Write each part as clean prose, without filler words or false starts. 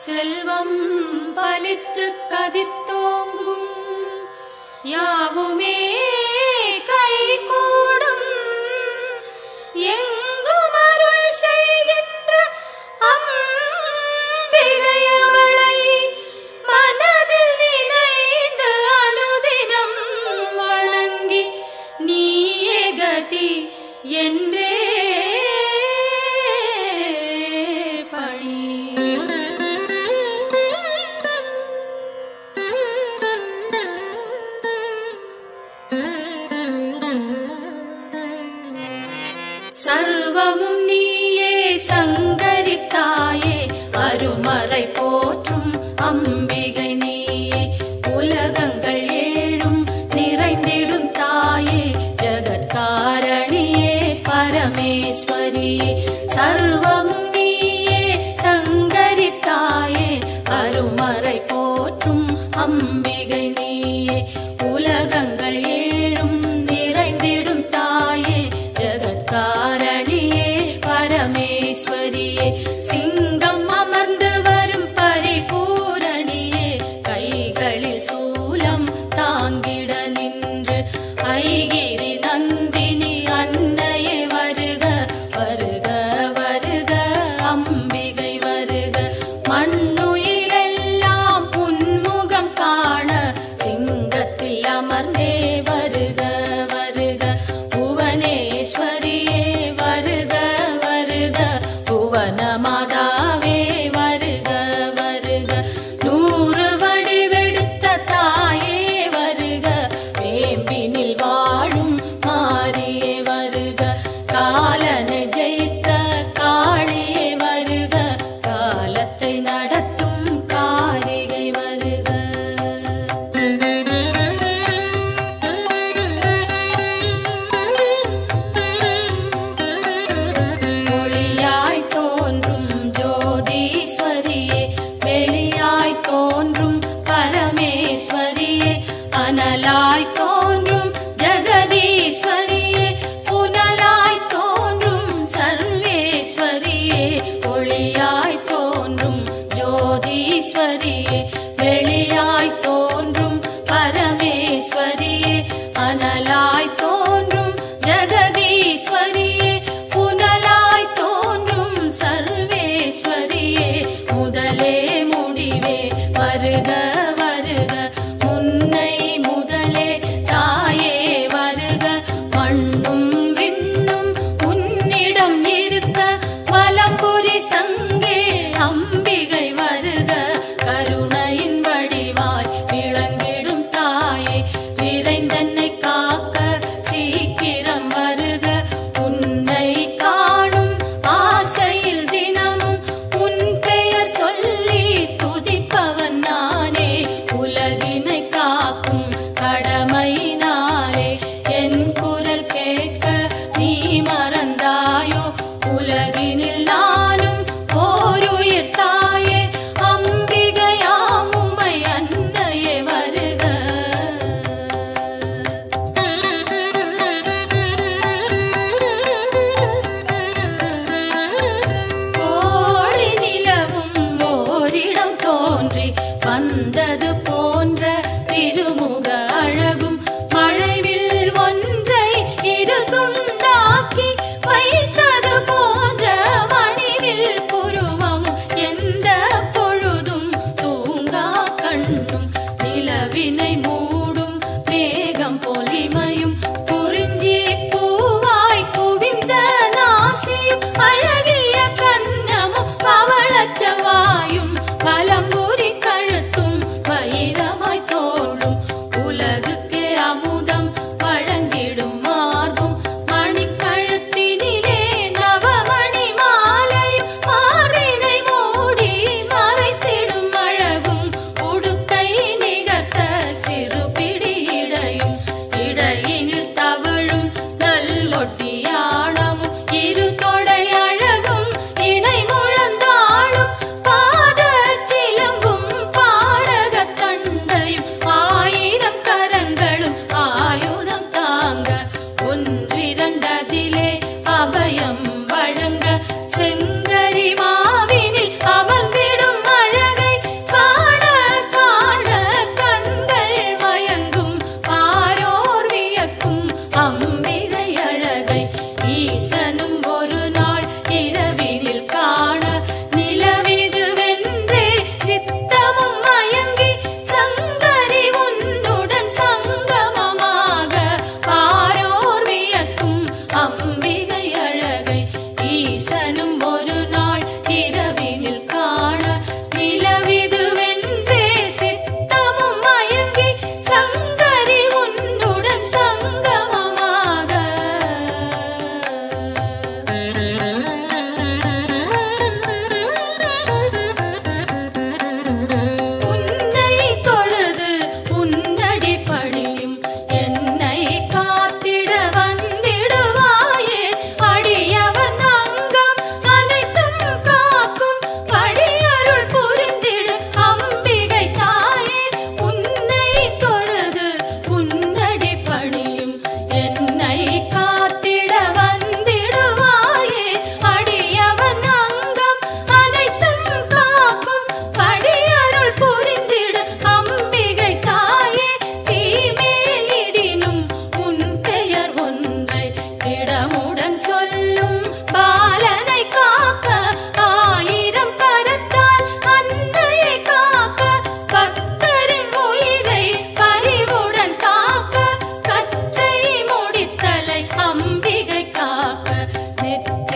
செல்வம் பலித்து கதித்தோங்கும் யாவுமே கைகூடும் எங்கும் அருள் செய்கின்ற அம்பிகை அவளை மனதில் நினைந்து அனுதினம் வணங்கி நீயே கதி என்றே சர்வமும் நீயே சங்கரித்தாயே அருமறை போற்றும் அம்பிகை நீயே உலகங்கள் ஏழும் நிறைந்திடும் தாயே ஜகத்காரணியே பரமேஸ்வரியே சர்வமும் நீயே சங்கரித்தாயே அருமறை போற்றும் அம்பிகை நீயே உலகங்கள் ஏழும் நிறைந்திடும் தாயே ஜகத்காரணியே பரமேஸ்வரியே சிங்கம் அமர்ந்து வரும் பரிபூரணியே கைகளில் சூலம் தாங்கிட நின்று ஐகிரி நந்தினி அன்னையே வருக வருக வருக அம்பிகை வருக மண்ணுயிரெல்லாம் புன்முகம் காண சிங்கத்தில் அமர்ந்தே வருக வருக புவனேஸ்வரியே வருக வருக புவன மாதாவே வருக வருக நூறு வடிவெடுத்த தாயே வருக வேம்பினில் வாழும் மாரியே வருக காலனை ஜெயித்த காளியே வருக காலத்தை நடத்தும் காரிகை வருக ஒளியாய் தோன்றும் ஜோதீஸ்வரியே வெளியாய் தோன்றும் பரமேஸ்வரியே அனலாய் தோன்றும் ஜெகதீஸ்வரியே புனலாய் தோன்றும் சர்வேஸ்வரியே ஒளியாய் தோன்றும் ஜோதீஸ்வரியே வெளியாய் தோன்றும் பரமேஸ்வரியே அனலாய் தோன்றும் ஜெகதீஸ்வரியே புனலாய் தோன்றும் சர்வேஸ்வரியே முதலே முடிவே வருக வருக முன்னை முதலே தாயே வருக மண்ணும் விண்ணும் உன்னிடம் இருக்க வலம்புரி சங்கே அம்பிகை வருக கருணையின் வடிவாய் விளங்கிடும் தாயே விரைந்தன்னை காக்க சீக்கிரம் வருக உன்னை காணும் ஆசையில் தினமும் உன் பெயர் சொல்லி துதிப்பவன் நானே உலகினை காக்கும் கடமையினாலே என் குரல் கேட்க நீ மறந்தாயோ உலகினில் நானும் ஓருயிர் தாயே அம்பிகையாம் உமை அன்னையே வருக கோடி நிலவும் ஓரிடம் தோன்றி வந்தது போன்ற திருமுக அழகும் மழைவில் ஒன்றை இரு துண்டாக்கி வைத்தது போன்ற மணிவில் புருவமும் எந்த பொழுதும் தூங்கா கண்ணும் நிலவினை மூடும் மேகம் பொலிமையும் குறிஞ்சி பூவாய் குவிந்த நாசியும் அழகிய கன்னமும் பவளச்சவாயும் பலம்புரி கழுத்தும் வைரமாய் தோன்றும் உலகுக்கே அமுதம் வழங்கிடும் மார்பும் மணிக்கழுத்தினிலே நவமணி மாலையும் மார்பினை மூடி மறைத்திடும் அழகும் உடுக்கை நிகர்த்த சிறுபிடி இடையும் இடையினில் தவழும் நல்லொட்டியானமும் இரு தொடை அழகும் இணை முழந்தாளும் பாத சிலம்பும் பாடகத் தண்டையும் ஆயிரம் கரங்களும் ஆயுதம் தாங்க ஒன்றிரண்டதிலே அபயம் வழங்க செங்கரி மாவினில் அமர்ந்திடும் அழகை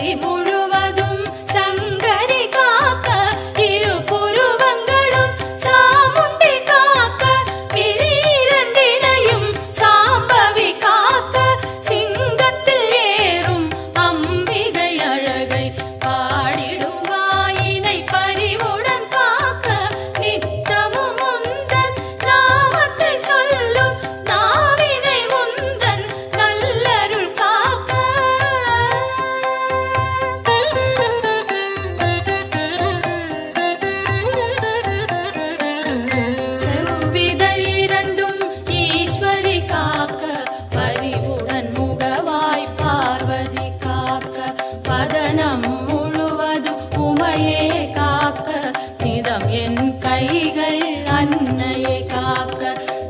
கதி முழுவதும் சங்கரி காக்க இரு புருவங்களும் சாமுண்டி காக்க விழிரண்டினையும் சாம்பவி காக்க சிங்கத்தில் ஏறும் அம்பிகை அழகை பாடிடும் வாயினை பரிவுடன் காக்க நித்தமும் முந்தன் நாமத்தை சொல்லும் நாவினை முந்தன் நல்லருள் காக்க செவ்விதழ் இரண்டும் ஈஸ்வரி காக்க பரிவுடன் முகவாய் பார்வதி காக்க பதனம் முழுவதும் உமையே காக்க நிதம் என் கைகள் அன்னையை காக்க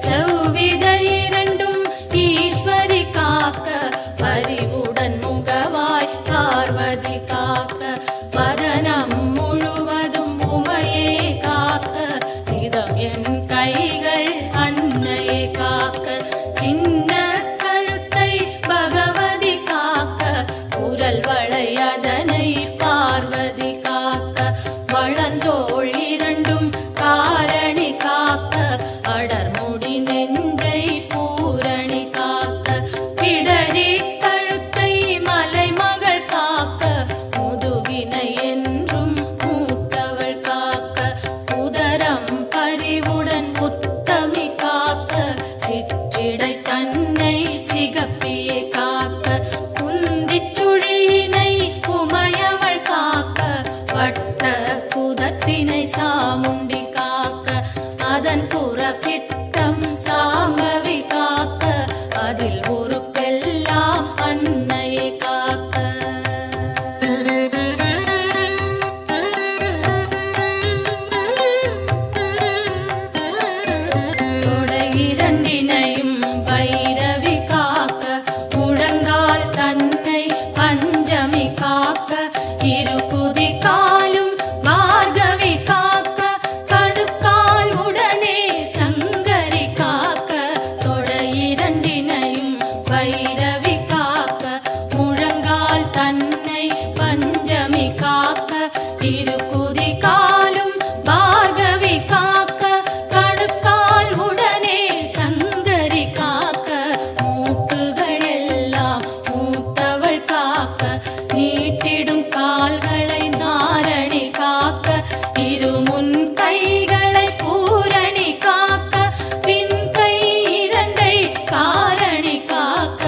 செவ்விதழ் இரண்டும் ஈஸ்வரி காக்க பரிவுடன் முகவாய் பார்வதி காக்க பதனம் முழுவதும் உமையே காக்க நிதம் என் கைகள் அன்னையை காக்க சின்ன கழுத்தை பகவதி காக்க குரல் வளையதனை பார்வதி காக்க வளந்தோள் இரண்டும் காரணி காக்க அடர்முடி நெஞ்சை பூரணி காக்க பிடரி கழுத்தை மலைமகள் காக்க முதுகினை என்றும் மூத்தவள் காக்க உதரம் பரிவுடன் உத்தமி காக்க சிற்றிடை தன்னை சிகப்பியை காக்க குந்திச் சுழியினை உமையவள் காக்க வட்ட குதத்தினை சாமுண்டி காக்க அதன் புறப்பிட்டம் சாம்பவி காக்க அதில் உறுப்பெல்லாம் அன்னையை காக்க தொடை இரண்டினையும் பைரவி காக்க முழங்கால் தன்னை பஞ்சமி காக்க இரு குதி காலும் பார்கவி காக்க கணுக்கால் உடனே சங்கரி காக்க தொடை இரண்டினையும் பைரவி காக்க முழங்கால் தன்னை பஞ்சமி காக்க இரு குதி காலும் பார்கவி காக்க கணுக்கால் உடனே சங்கரி காக்க மூட்டுகள் எல்லாம் மூத்தவள் காக்க நீட்டிடும் கால்களை நாரணி காக்க இருமுன் கைகளை பூரணி காக்க பின் கை இரண்டை காரணி காக்க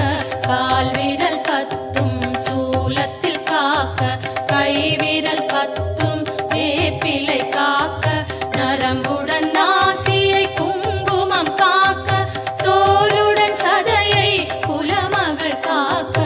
கால் விரல் பத்தும் சூலத்தில் காக்க கை விரல் பத்தும் வேப்பிலை காக்க நரம்புடன் நாசியை குங்குமம் காக்க தோலுடன் சதையை குலமகள் காக்க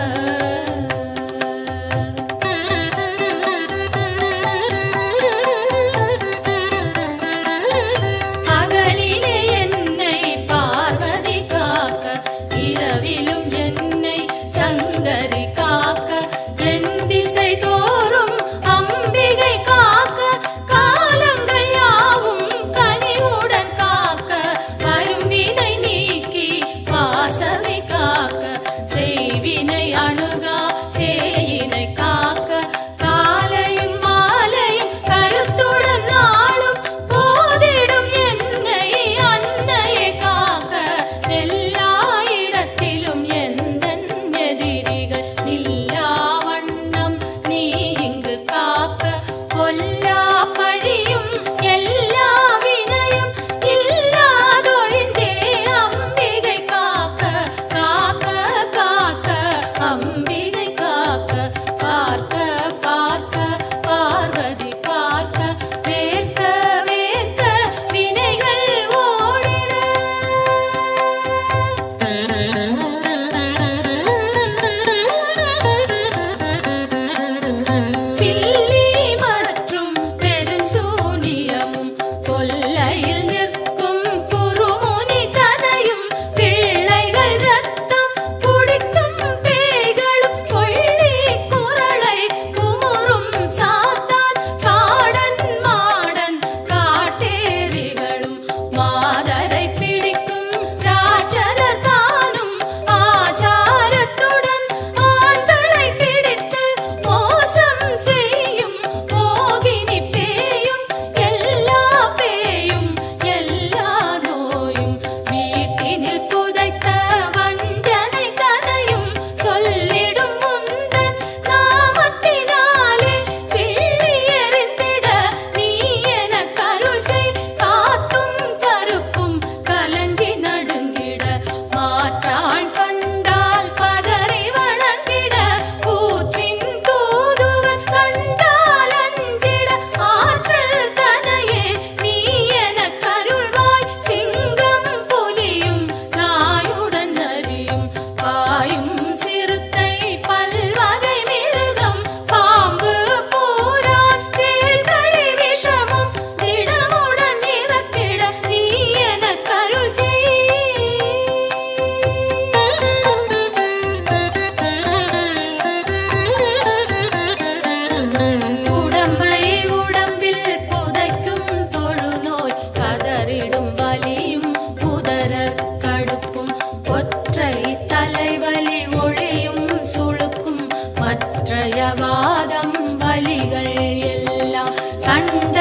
ക്ഷയവാദം വലികൾ എല്ലാം കണ്ട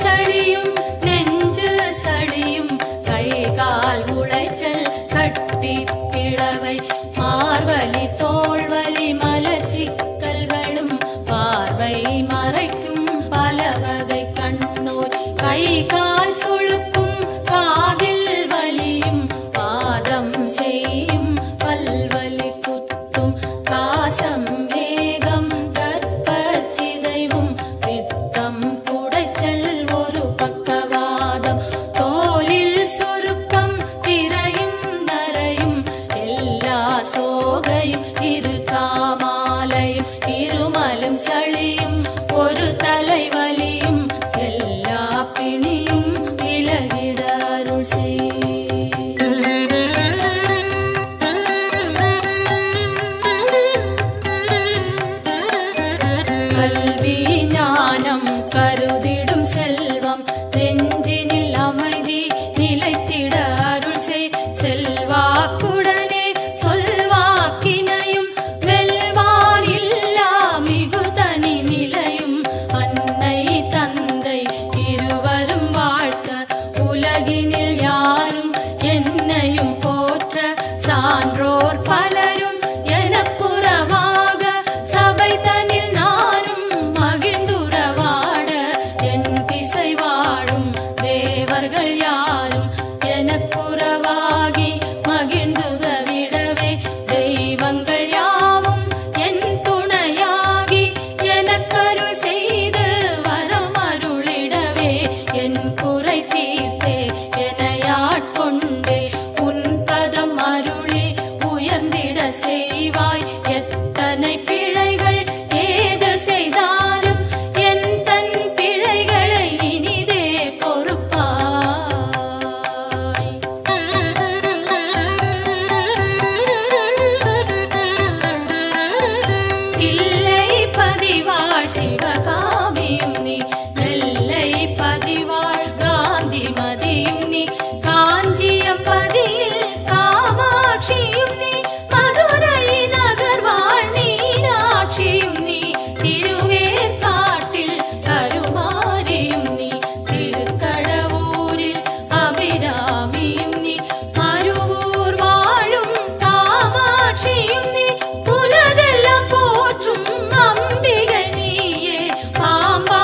ചളിയും നെഞ്ച് സളിയും കൈകാൽ ഉളച്ചൽ കട്ടിപ്പിളവൈ മാർവലി തോൾവലി മലച്ചിക്കൽകളും പാർവൈ മറയ്ക്കും പലവകை കണ്ണൂർ കൈകാൽ സുളുക്കും കാതിൽ വലിയും പാദം ചെയ്യും പൽവലി കുത്തും കാസം വേഗം ഗർഭചിതൈവും പിത്തം കുടച്ചൽ ഒരു പക്കവാദം തോലിൽ സുരുക്കം തിരയും നരയും എല്ലാ സോകയും ഇരുകാമാലയും ഇരുമലും ചളിയും ഒരു തലൈവലിയും എല്ലാ പിണിയും വിലകിട അരുൾ കൽവി ஞானம் கருதிடும் செல்வம் நெஞ்சினில் அமைதி நிலைத்திட அருள் செய் செல்வாக்குடனே சொல்வாக்கினையும் வெல்வார் இல்லா மிகுதனி நிலையும் அன்னை தந்தை இருவரும் வாழ்த்த உலகினில் யாரும் என்னையும் போற்ற சான்றோர் பலரும் எனக்குறவாக சபை தனில் நானும் மகிழ்ந்துறவாட என் திசை வாழும் தேவர்கள் யாரும் எனக்குறவாகி மகிழ்ந்துதவிடவே தெய்வங்கள் யாவும் என் துணையாகி எனக்கருள் செய்து வரமருளிடவே என் குறை தீர்த்தே எனையாட்கொண்டே உன் பதம் அருளி உயர்ந்திட செய்வாய் எத்தனை பிழைகள் ஏது செய்தாலும் என் தன் பிழைகளை இனிதே பொறுப்பாய் இல்லை பதிவாழ் சிவகாமியும் நீ நெல்லை பதிவாழ் காந்தி மதியும் நீ காஞ்சியம் பதியில் காமாட்சியும் நீ மதுரை நகர் வாழ் மீனாட்சியும் நீ திருவேற்காட்டில் கருமாரியும் நீ திருக்கடவூரில் அபிராமியும் நீ மருவூர் வாழும் காமாட்சியும் நீ உலகெல்லாம் போற்றும் அம்பிகை நீயே பாம்பா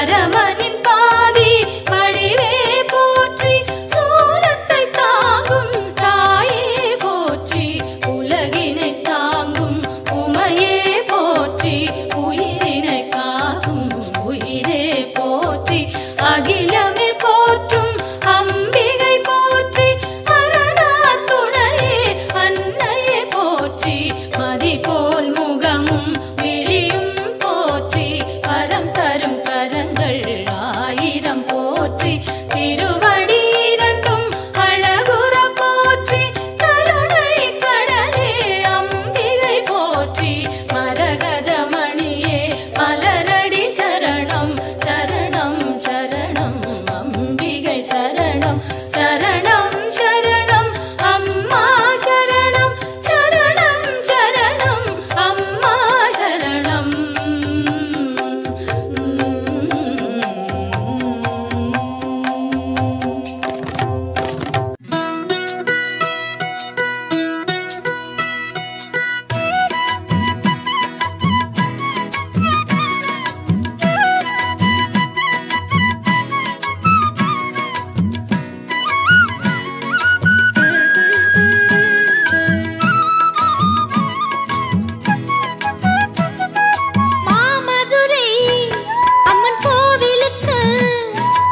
பரமனின் பாதி வடிவே போற்றி சூலத்தை தாங்கும் தாயே போற்றி உலகினை தாங்கும் உமையே போற்றி உயிரினை காக்கும் உயிரே போற்றி அகிலமே போற்றும் அம்பிகை போற்றி அரணார் துணையே அன்னையே போற்றி மதி போல் முகமும் விழியும் போற்றி வரம் தரும் கரங்கள் ஆயிரம் போற்றி திருவடி இரண்டும் அழகுற போற்றி கருணை கடலே அம்பிகை போற்றி மரகத மணியே மலரடி சரணம் சரணம் சரணம் அம்பிகை சரணம் சரணம் சரணம் அம்மா சரணம் சரணம் சரணம் அம்மா சரணம். மாமதுரை அம்மன் கோவிலுக்கு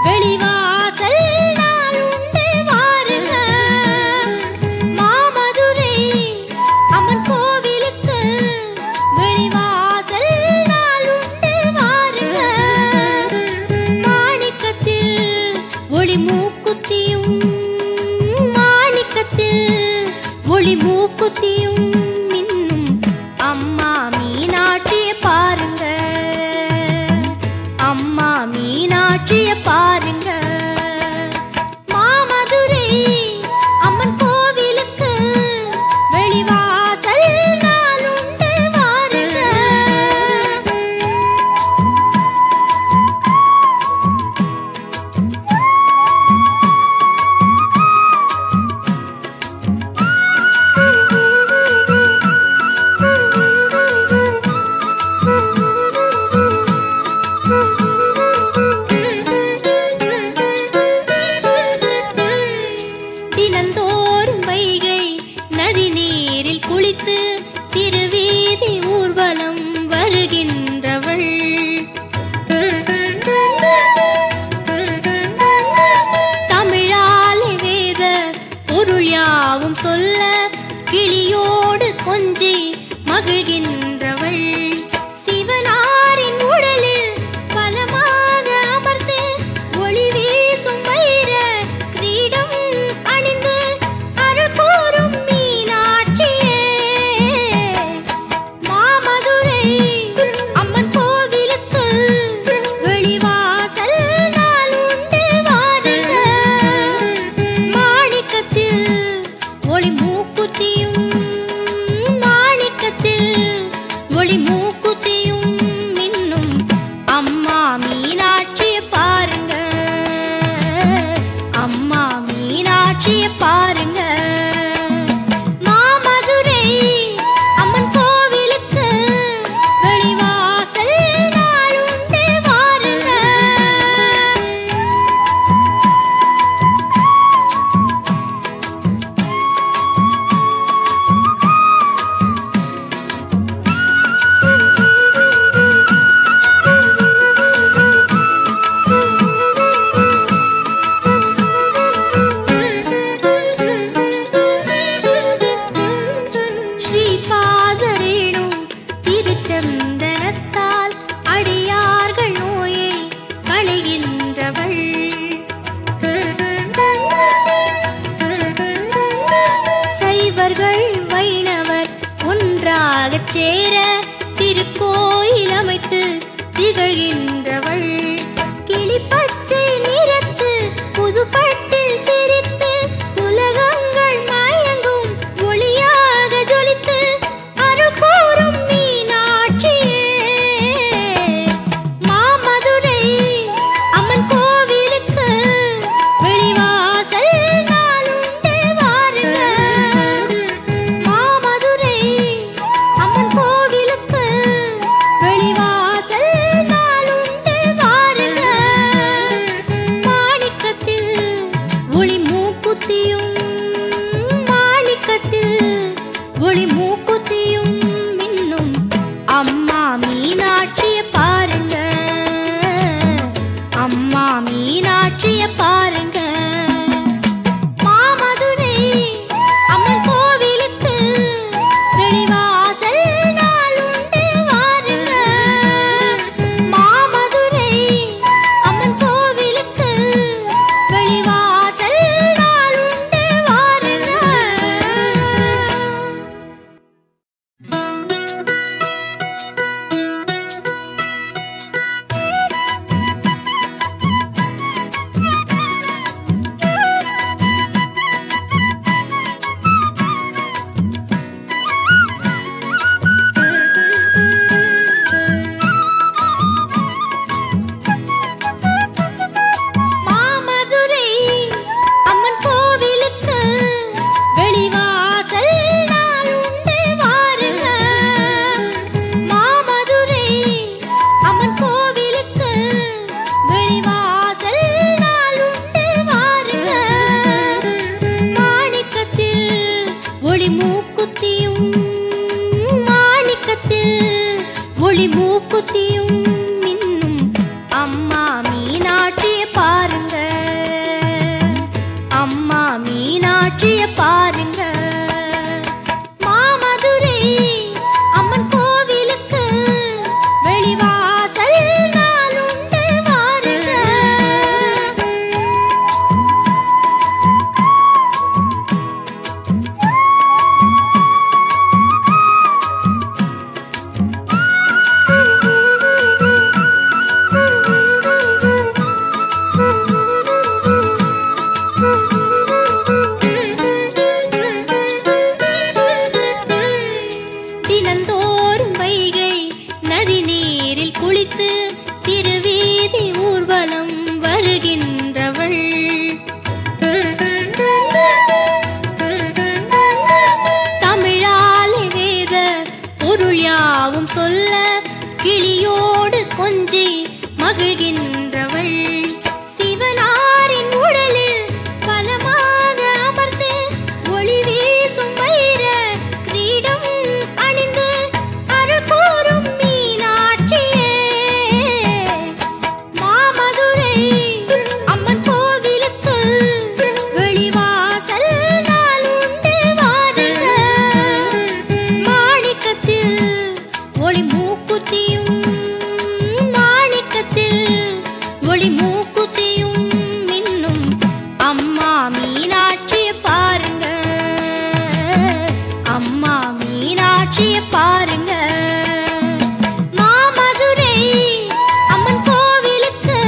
வெளிவாசல் நாள் உண்டு வாருங்க. மாமதுரை அம்மன் கோவிலுக்கு வெளிவாசல் நாள் உண்டு வாருங்க. மாணிக்கத்தில் ஒளி மூக்குத்தியும் மாணிக்கத்தில் ஒளி மூக்குத்தியும் மின்னும் அம்மா மீனாட்சிய பாருங்க. அம்மா மீனாட்சிய பாருங்க. மாமதுரை அம்மன் கோவிலுக்கு வெளிவாசல் நாள் உண்டு வாருங்க. தினந்தோறும் வைகை நதி நீரில் குளித்து திருவீதி ஊர்வலம் வருகின்றவள். தமிழாலே வேத பொருள் யாவும் சொல்ல கிளியோடு கொஞ்சி மகிழ்கின்றவள். சிவனாரின் உடலில் பலமாக அமர்ந்து ஒளி வீசும் வைர கிரீடம் அணிந்து அருள் கூறும் மீனாட்சியே. மாமதுரை அம்மன் கோவிலுக்கு வெளிவாசல் நாள் உண்டு வாருங்க. மாணிக்கத்தில் ஒளி மூக்குத்தியும் மாணிக்கத்தில் ஒளி மூக்குத்தியும் மின்னும் அம்மா மீனாட்சிய பாருங்க. அம்மா மீனாட்சிய பாருங்க. மாமதுரை அம்மன் கோவிலுக்கு வெளிவாசல் நாள் உண்டு வாருங்க. ஸ்ரீபாதரேணு திருச்சந்தனத்தால் அடியார்கள் நோயை களைகின்றவள். சைவர்கள் வைணவர் ஒன்றாகச் சேர திருக்கோயில் அமைத்து திகழ்கின்றவள். கிளிப்பச்சை நிறத்து புதுப்பட்டில் சிரித்து உலகங்கள் மயங்கும் ஒளியாக ஜொலித்து அருள் கூறும் மீனாட்சியே. மாமதுரை அம்மன் கோவிலுக்கு வெளிவாசல் நாள் உண்டு வாருங்க. மாமதுரை அம்மன் கோவிலுக்கு வெளிவாசல் நாள் மீனாட்சிய பாருங்க. மாமதுரை அம்மன் கோவிலுக்கு வெளிவாசல் நாளுண்டு வாருங்க. தினந்தோறும் வைகை நதி நீரில் குளித்து திருவீதி ஊர்வலம் வருகின்றவள். தமிழாலே வேத பொருள் யாவும் சொல்ல கிளியோடு கொஞ்சி மகிழ்கின்றவள். சிவனாரின் உடலில் பலமாக அமர்ந்து ஒளி வீசும் வைர கிரீடம் அணிந்து அருள் கூறும் மீனாட்சியே. மாமதுரை அம்மன் கோவிலுக்கு வெளிவாசல் நாளுண்டு வாருங்க. மாணிக்கத்தில் ஒளி மூக்குத்தியும் மாணிக்கத்தில் ஒளி மூக்குத்தியும் மின்னும் அம்மா மீனாட்சிய பாருங்க. அம்மா மீனாட்சிய பாருங்க. மாமதுரை அம்மன் கோவிலுக்கு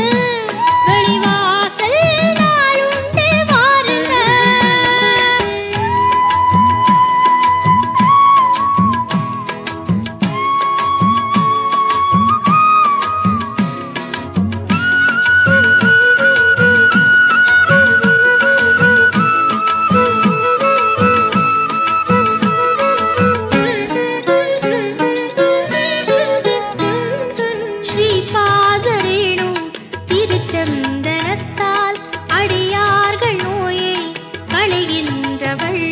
வெளிவாசல் நாளுண்டு வாருங்க. ஸ்ரீபாதரேணும் திருச்சந்தனத்தால் அடியார்கள் நோயை களைகின்றவள்.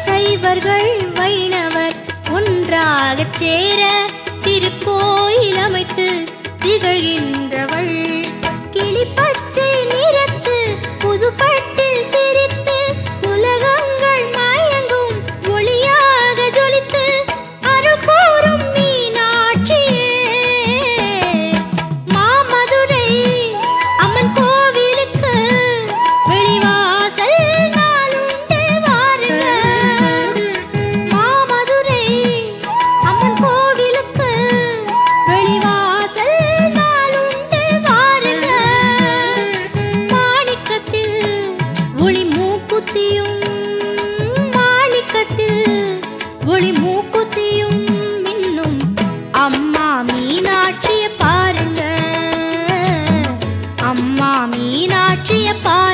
சைவர்கள் வைணவர் ஒன்றாகச் சேர திருக்கோயில் அமைத்து திகழ்கின்றவள். கிளிப்பச்சை நிறத்து புதுப்பட்டில் சிரித்து உலகங்கள் மயங்கும் ஒளியாக ஜொலித்து அருள் கூறும் மீனாட்சியே. மாமதுரை அம்மன் கோவிலுக்கு வெளிவாசல் நாளுண்டு வாருங்க. மாமதுரை அம்மன் கோவிலுக்கு வெளிவாசல் நாளுண்டு வாருங்க. மாணிக்கத்தில் ஒளி மூக்குத்தியும் மாணிக்கத்தில் ஒளி மூக்குத்தியும் மின்னும் அம்மா மீனாட்சிய பாருங்க. அம்மா மீனாட்சிய பாருங்க.